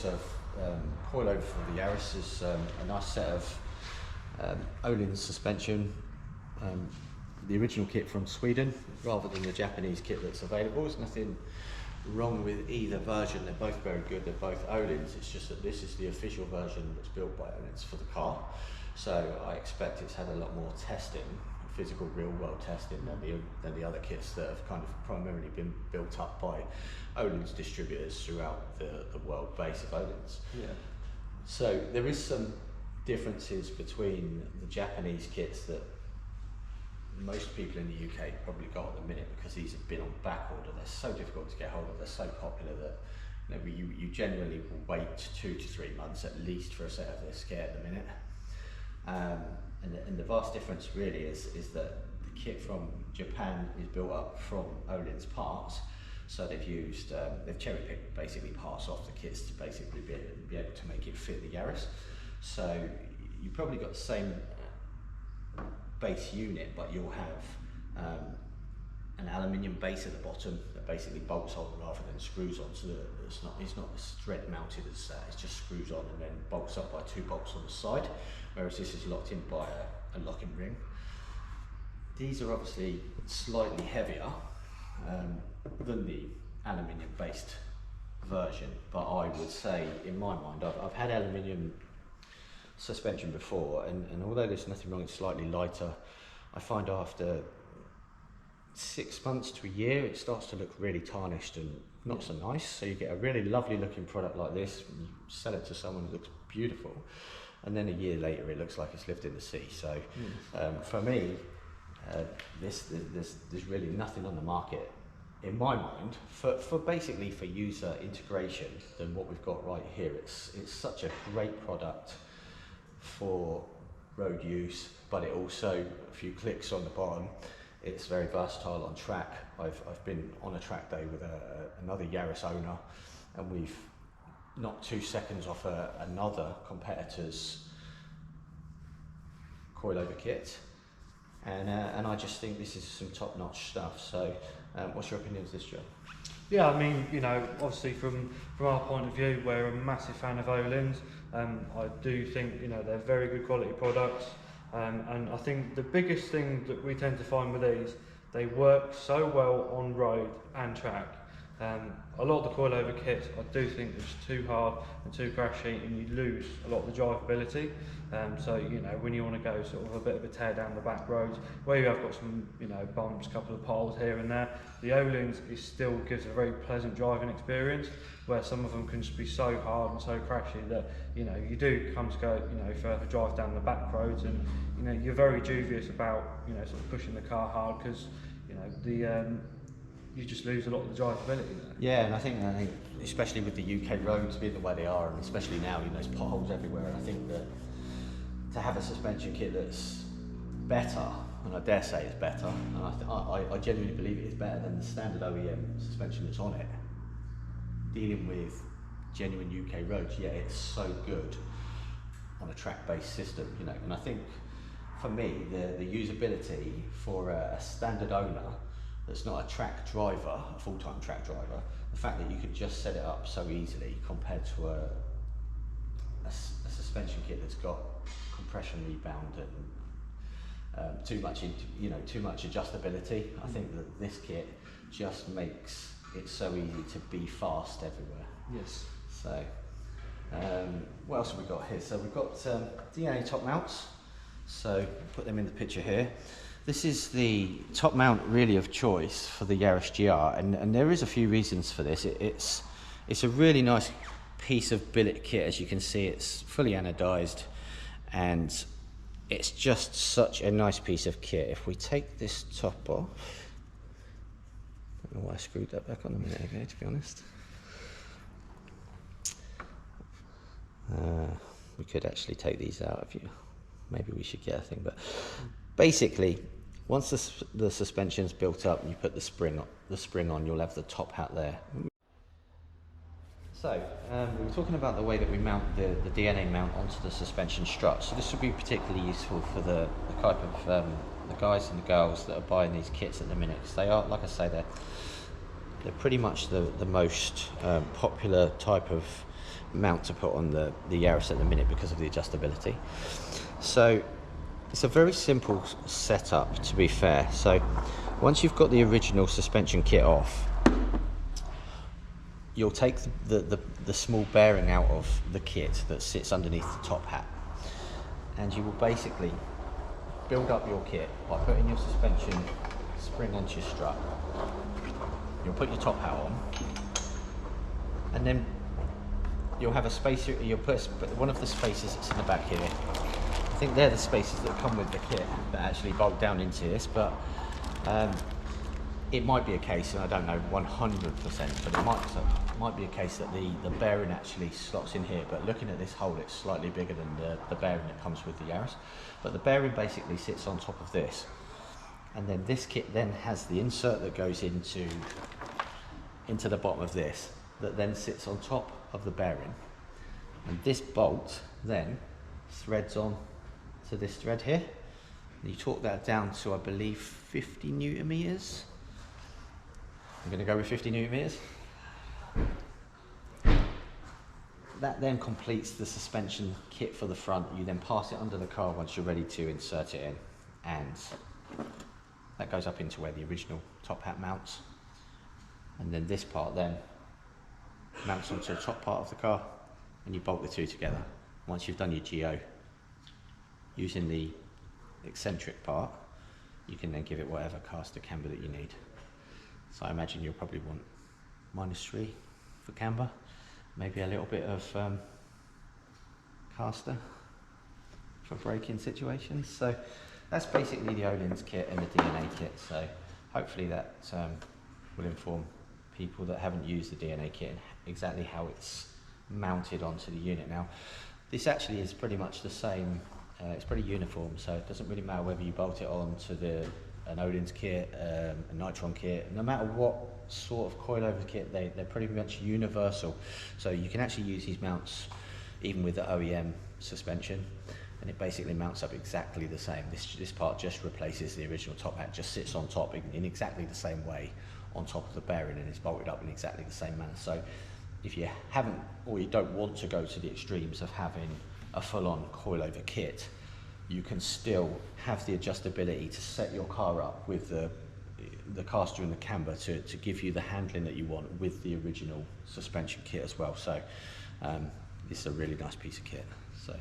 So, coilover for the Yaris is a nice set of Ohlins suspension. The original kit from Sweden rather than the Japanese kit that's available. There's nothing wrong with either version, they're both very good, they're both Ohlins. It's just that this is the official version that's built by Ohlins for the car. So I expect it's had a lot more testing, physical real world testing than the other kits that have kind of primarily been built up by Ohlins distributors throughout the world base of Ohlins. Yeah. So there is some differences between the Japanese kits that most people in the UK probably got at the minute, because these have been on back order. They're so difficult to get hold of, they're so popular that you generally will wait 2 to 3 months at least for a set of this kit at the minute. And the vast difference really is that the kit from Japan is built up from Ohlins parts. So they've cherry picked basically parts off the kits to basically be able to make it fit the Yaris. So you probably got the same base unit, but you'll have an aluminium base at the bottom that basically bolts on rather than screws on. So it's not thread mounted as that. It just screws on and then bolts up by 2 bolts on the side, whereas this is locked in by a locking ring. These are obviously slightly heavier than the aluminium based version, but I would say in my mind I've had aluminium suspension before, and although there's nothing wrong, it's slightly lighter. I find after 6 months to a year it starts to look really tarnished and not so nice. So you get a really lovely looking product like this, and you sell it to someone that looks beautiful, and then a year later it looks like it's lived in the sea. So for me, there's really nothing on the market in my mind for basically for user integration than what we've got right here. It's such a great product for road use, but it also, a few clicks on the bottom, it's very versatile on track. I've been on a track day with another Yaris owner, and we've knocked 2 seconds off another competitor's coilover kit, and I just think this is some top-notch stuff. So what's your opinion of this, Joe? Yeah, I mean, you know, obviously from our point of view, we're a massive fan of Ohlins. I do think, you know, they're very good quality products, and I think the biggest thing that we tend to find with these, they work so well on road and track. A lot of the coilover kits, I do think it's too hard and too crashy, and you lose a lot of the drivability. So, you know, when you want to go sort of a bit of a tear down the back roads, where you have got some, you know, bumps, a couple of piles here and there, the Ohlins still gives a very pleasant driving experience, where some of them can just be so hard and so crashy that, you know, you do come to go, you know, for a drive down the back roads, and, you know, you're very dubious about, you know, sort of pushing the car hard, because, you know, the you just lose a lot of the drivability there. Yeah, and I think especially with the UK roads being the way they are, and especially now, you know, there's potholes everywhere, and I think that to have a suspension kit that's better, and I dare say it's better, and I genuinely believe it is better than the standard OEM suspension that's on it, dealing with genuine UK roads, yet it's so good on a track-based system, you know. And I think for me, the usability for a standard owner that's not a track driver, a full-time track driver, the fact that you could just set it up so easily compared to a suspension kit that's got compression rebound and too much adjustability. I think that this kit just makes it so easy to be fast everywhere. Yes. So what else have we got here? So we've got DNA top mounts, so put them in the picture here. This is the top mount really of choice for the Yaris GR, and there is a few reasons for this. It's a really nice piece of billet kit. As you can see, it's fully anodized, and it's just such a nice piece of kit. If we take this top off, I don't know why I screwed that back on a minute ago, to be honest. We could actually take these out if you, maybe we should get a thing, but basically, once the suspension's built up and you put the spring on, you'll have the top hat there. So, we were talking about the way that we mount the DNA mount onto the suspension strut. So this would be particularly useful for the type of the guys and the girls that are buying these kits at the minute, because they are, like I say, they're pretty much the most popular type of mount to put on the Yaris at the minute because of the adjustability. So it's a very simple setup, to be fair. So once you've got the original suspension kit off, you'll take the small bearing out of the kit that sits underneath the top hat, and you will basically build up your kit by putting your suspension spring onto your strut. You'll put your top hat on, and then you'll have a space. You'll put one of the spaces that's in the back here. I think they're the spaces that come with the kit that actually bolt down into this, but it might be a case, and I don't know 100%, but it might be a case that the bearing actually slots in here. But looking at this hole, it's slightly bigger than the bearing that comes with the Yaris. But the bearing basically sits on top of this, and then this kit then has the insert that goes into the bottom of this, that then sits on top of the bearing, and this bolt then threads on to this thread here. And you torque that down to, I believe, 50 Newton meters. I'm going to go with 50 Newton meters. That then completes the suspension kit for the front. You then pass it under the car once you're ready to insert it in, and that goes up into where the original top hat mounts. And then this part then mounts onto the top part of the car, and you bolt the two together. Once you've done your geo, using the eccentric part, you can then give it whatever caster camber that you need. So I imagine you'll probably want -3 for camber, maybe a little bit of caster for braking situations. So that's basically the Ohlins kit and the DNA kit. So hopefully that will inform people that haven't used the DNA kit and exactly how it's mounted onto the unit. Now, this actually is pretty much the same. It's pretty uniform, so it doesn't really matter whether you bolt it on to an Ohlins kit, a Nitron kit. No matter what sort of coilover kit, they're pretty much universal. So you can actually use these mounts even with the OEM suspension, and it basically mounts up exactly the same. This part just replaces the original top hat, just sits on top in exactly the same way on top of the bearing, and it's bolted up in exactly the same manner. So if you haven't, or you don't want to go to the extremes of having a full-on coilover kit, you can still have the adjustability to set your car up with the caster and the camber to give you the handling that you want with the original suspension kit as well. So this is a really nice piece of kit. So